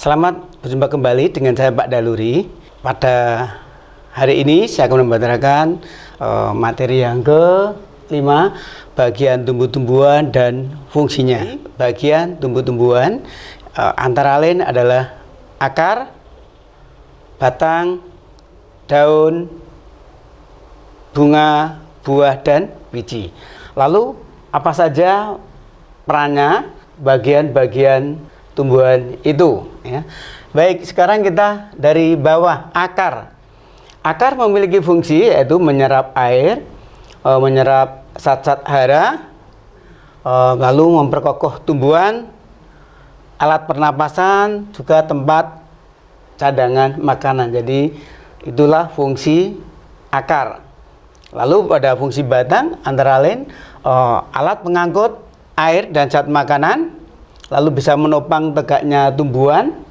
Selamat berjumpa kembali dengan saya Pak Daluri. Pada hari ini saya akan membicarakan materi yang ke-5, bagian tumbuh-tumbuhan dan fungsinya. Bagian tumbuh-tumbuhan antara lain adalah akar, batang, daun, bunga, buah, dan biji. Lalu apa saja perannya bagian-bagian tumbuhan itu ya. Baik, sekarang kita dari bawah. Akar memiliki fungsi yaitu menyerap air, menyerap zat-zat hara, lalu memperkokoh tumbuhan, alat pernapasan, juga tempat cadangan makanan. Jadi itulah fungsi akar. Lalu pada fungsi batang antara lain alat pengangkut air dan zat makanan, lalu bisa menopang tegaknya tumbuhan.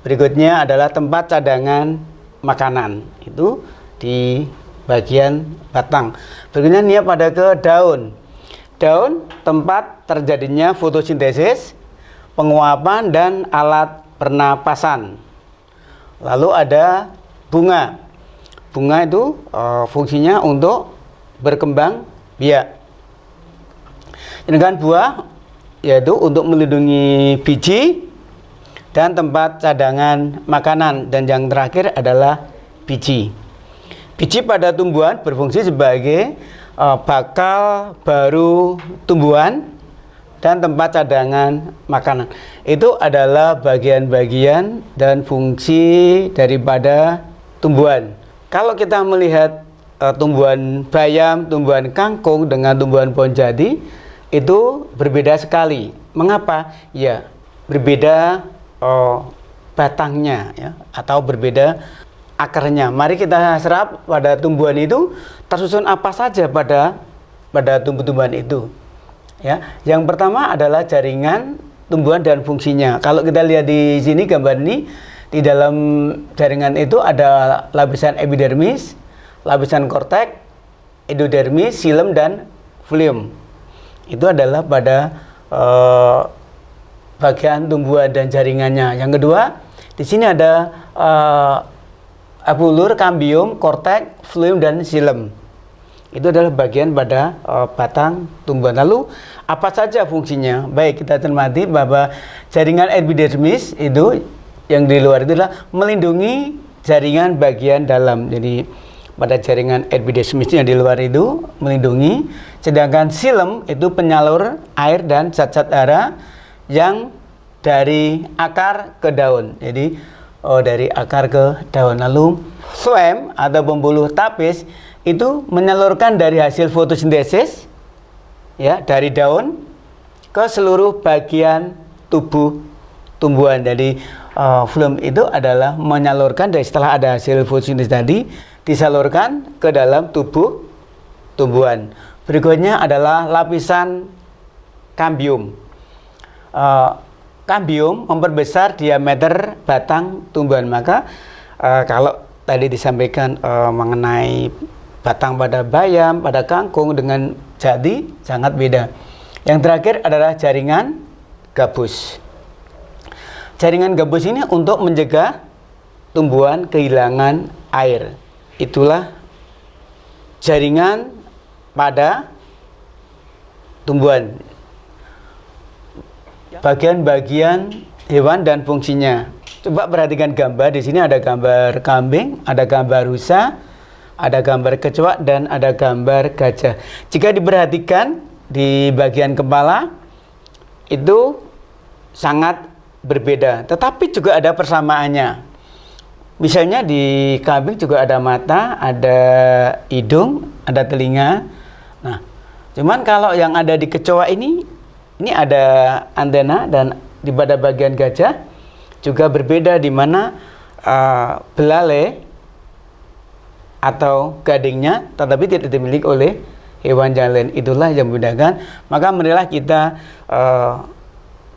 Berikutnya adalah tempat cadangan makanan, itu di bagian batang. Berikutnya ini pada ke daun. Daun tempat terjadinya fotosintesis, penguapan, dan alat pernapasan. Lalu ada bunga. Bunga itu fungsinya untuk berkembang biak. Sedangkan buah yaitu untuk melindungi biji dan tempat cadangan makanan. Dan yang terakhir adalah biji. Biji pada tumbuhan berfungsi sebagai bakal baru tumbuhan dan tempat cadangan makanan. Itu adalah bagian-bagian dan fungsi daripada tumbuhan. Kalau kita melihat tumbuhan bayam, tumbuhan kangkung dengan tumbuhan pohon jati, itu berbeda sekali. Mengapa? Ya, berbeda batangnya ya, atau berbeda akarnya. Mari kita serap pada tumbuhan itu tersusun apa saja pada tumbuh-tumbuhan itu. Ya, yang pertama adalah jaringan tumbuhan dan fungsinya. Kalau kita lihat di sini gambar ini, di dalam jaringan itu ada lapisan epidermis, lapisan korteks, endodermis, xilem, dan fluem. Itu adalah pada bagian tumbuhan dan jaringannya. Yang kedua, di sini ada apulur, kambium, korteks, fluem, dan xilem. Itu adalah bagian pada batang tumbuhan. Lalu apa saja fungsinya? Baik, kita cermati bahwa jaringan epidermis itu yang di luar itu adalah melindungi jaringan bagian dalam. Jadi pada jaringan epidermis yang di luar itu melindungi, sedangkan xilem itu penyalur air dan zat-zat hara yang dari akar ke daun. Jadi dari akar ke daun. Lalu phloem atau pembuluh tapis itu menyalurkan dari hasil fotosintesis ya, dari daun ke seluruh bagian tubuh tumbuhan. Jadi phloem itu adalah menyalurkan dari setelah ada hasil fotosintesis tadi, disalurkan ke dalam tubuh tumbuhan. Berikutnya adalah lapisan kambium. Kambium memperbesar diameter batang tumbuhan. Maka kalau tadi disampaikan mengenai batang pada bayam, pada kangkung dengan jati sangat beda. Yang terakhir adalah jaringan gabus. Jaringan gabus ini untuk mencegah tumbuhan kehilangan air. Itulah jaringan pada tumbuhan. Bagian-bagian hewan dan fungsinya. Coba perhatikan gambar. Di sini ada gambar kambing, ada gambar rusa, ada gambar kecoa, dan ada gambar gajah. Jika diperhatikan di bagian kepala itu sangat berbeda, tetapi juga ada persamaannya. Misalnya di kambing juga ada mata, ada hidung, ada telinga. Nah, cuman kalau yang ada di kecoa ini ada antena, dan di pada bagian gajah juga berbeda, di mana belalai atau gadingnya tetapi tidak dimiliki oleh hewan yang lain. Itulah yang membedakan. Maka marilah kita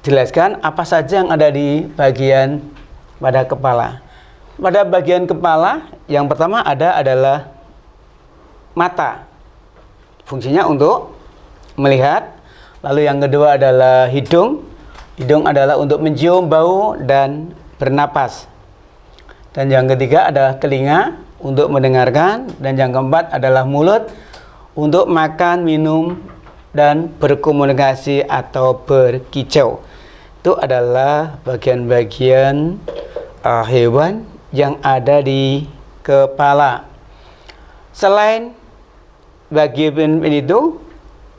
jelaskan apa saja yang ada di bagian pada kepala. Pada bagian kepala yang pertama adalah mata. Fungsinya untuk melihat. Lalu yang kedua adalah hidung. Hidung adalah untuk mencium bau dan bernapas. Dan yang ketiga adalah telinga untuk mendengarkan, dan yang keempat adalah mulut untuk makan, minum, dan berkomunikasi atau berkicau. Itu adalah bagian-bagian hewan yang ada di kepala. Selain bagian itu,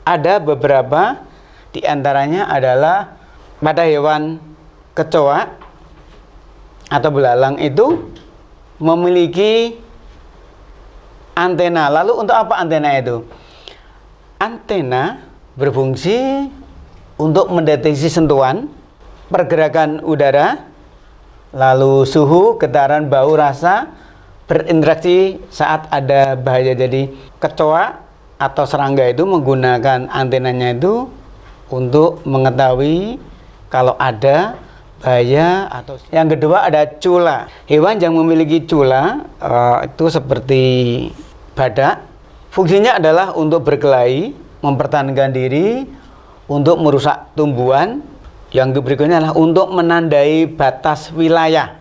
ada beberapa, di antaranya adalah pada hewan kecoa atau belalang itu memiliki antena. Lalu untuk apa antena itu? Antena berfungsi untuk mendeteksi sentuhan, pergerakan udara, lalu suhu, getaran, bau, rasa, berinteraksi saat ada bahaya. Jadi kecoa atau serangga itu menggunakan antenanya itu untuk mengetahui kalau ada bahaya. Atau yang kedua ada cula. Hewan yang memiliki cula itu seperti badak. Fungsinya adalah untuk berkelahi, mempertahankan diri, untuk merusak tumbuhan. Yang berikutnya adalah untuk menandai batas wilayah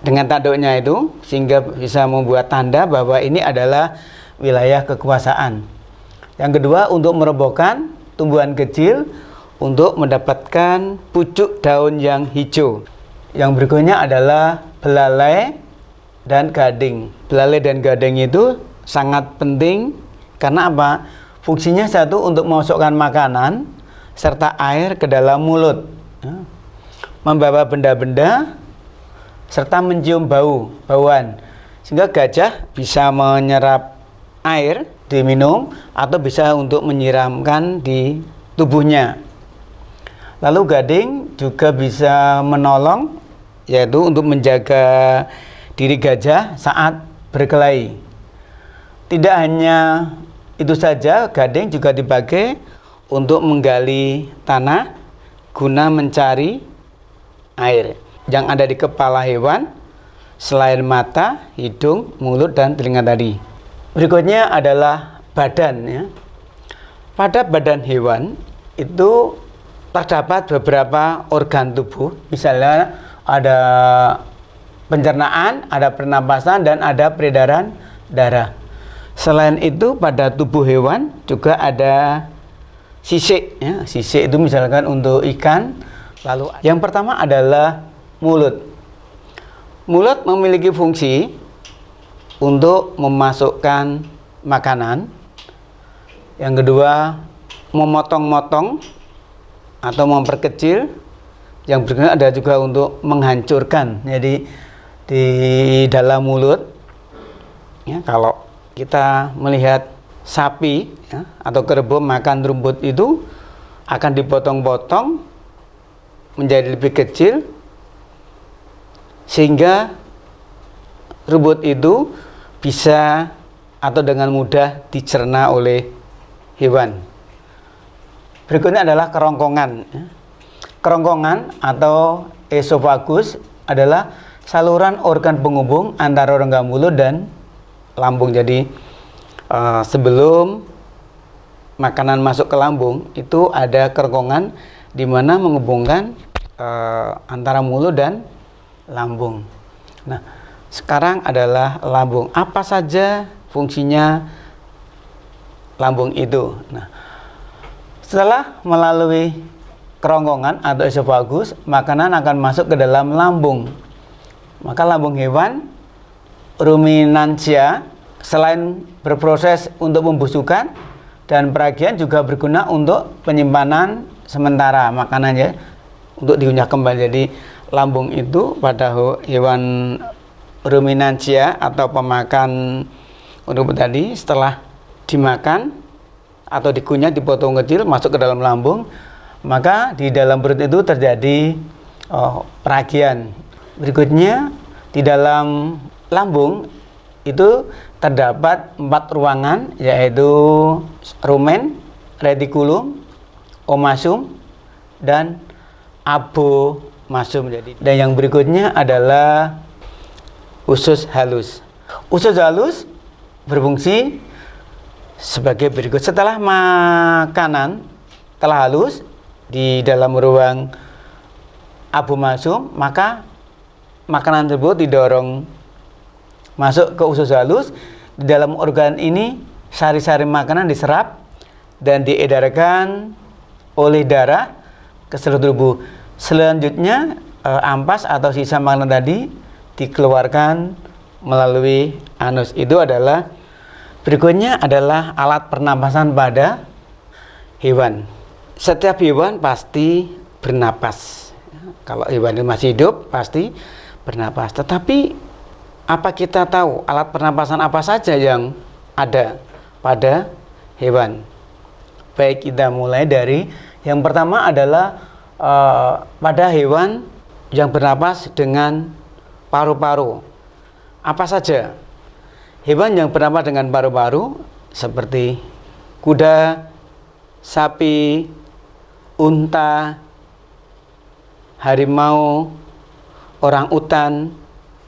dengan tanduknya itu, sehingga bisa membuat tanda bahwa ini adalah wilayah kekuasaan. Yang kedua untuk merobohkan tumbuhan kecil untuk mendapatkan pucuk daun yang hijau. Yang berikutnya adalah belalai dan gading. Belalai dan gading itu sangat penting karena apa? Fungsinya satu untuk memasukkan makanan serta air ke dalam mulut, membawa benda-benda serta mencium bauan, sehingga gajah bisa menyerap air diminum atau bisa untuk menyiramkan di tubuhnya. Lalu gading juga bisa menolong, yaitu untuk menjaga diri gajah saat berkelahi. Tidak hanya itu saja, gading juga dipakai untuk menggali tanah guna mencari air yang ada di kepala hewan selain mata, hidung, mulut, dan telinga tadi. Berikutnya adalah badan, ya. Pada badan hewan itu terdapat beberapa organ tubuh, misalnya ada pencernaan, ada pernapasan, dan ada peredaran darah. Selain itu pada tubuh hewan juga ada sisik, ya. Sisik itu misalkan untuk ikan. Lalu yang pertama adalah mulut. Mulut memiliki fungsi untuk memasukkan makanan. Yang kedua, memotong-motong atau memperkecil. Yang berikutnya ada juga untuk menghancurkan. Jadi di dalam mulut, ya, kalau kita melihat sapi, ya, atau kerbau makan rumput itu akan dipotong-potong menjadi lebih kecil sehingga rumput itu bisa atau dengan mudah dicerna oleh hewan. Berikutnya adalah kerongkongan. Kerongkongan atau esofagus adalah saluran organ penghubung antara rongga mulut dan lambung. Jadi sebelum makanan masuk ke lambung itu ada kerongkongan di mana menghubungkan antara mulut dan lambung. Nah, sekarang adalah lambung. Apa saja fungsinya lambung itu? Nah, setelah melalui kerongkongan atau esofagus, makanan akan masuk ke dalam lambung. Maka lambung hewan ruminansia selain berproses untuk pembusukan dan peragian juga berguna untuk penyimpanan sementara makanannya untuk dikunyah kembali. Jadi lambung itu pada hewan ruminansia atau pemakan rumput tadi, setelah dimakan atau dikunyah, dipotong kecil masuk ke dalam lambung, maka di dalam perut itu terjadi peragian. Berikutnya di dalam lambung itu terdapat 4 ruangan, yaitu rumen, retikulum, omasum, dan abomasum. Dan yang berikutnya adalah usus halus. Usus halus berfungsi sebagai berikut. Setelah makanan telah halus di dalam ruang abomasum, maka makanan tersebut didorong masuk ke usus halus. Di dalam organ ini sari-sari makanan diserap dan diedarkan oleh darah ke seluruh tubuh. Selanjutnya ampas atau sisa makanan tadi dikeluarkan melalui anus. Itu adalah berikutnya adalah alat pernapasan pada hewan. Setiap hewan pasti bernapas. Kalau hewan itu masih hidup pasti bernapas. Tetapi apa kita tahu alat pernapasan apa saja yang ada pada hewan? Baik, kita mulai dari yang pertama adalah pada hewan yang bernapas dengan paru-paru. Apa saja? Hewan yang bernapas dengan paru-paru seperti kuda, sapi, unta, harimau, orangutan,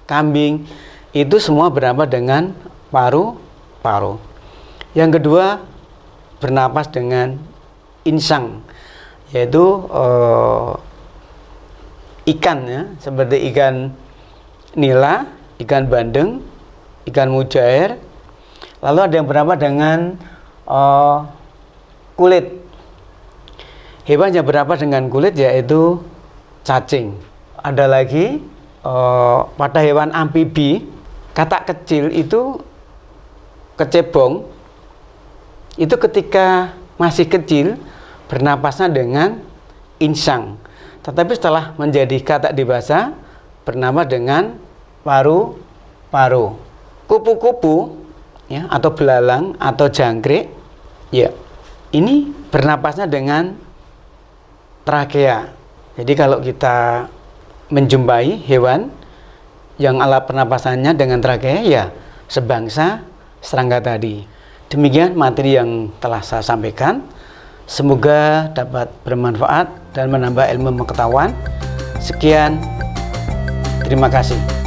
kambing, itu semua bernapas dengan paru-paru. Yang kedua, bernapas dengan insang, yaitu ikan ya, seperti ikan nila, ikan bandeng, ikan mujair. Lalu ada yang bernapas dengan kulit. Hewan yang bernapas dengan kulit yaitu cacing. Ada lagi pada hewan amfibi, katak kecil itu kecebong, itu ketika masih kecil bernapasnya dengan insang. Tetapi setelah menjadi katak dewasa bernapas dengan paru-paru. Kupu-kupu ya, atau belalang atau jangkrik ya, ini bernapasnya dengan trakea. Jadi kalau kita menjumpai hewan yang alat pernapasannya dengan trakea, ya sebangsa serangga tadi. Demikian materi yang telah saya sampaikan. Semoga dapat bermanfaat dan menambah ilmu pengetahuan. Sekian, terima kasih.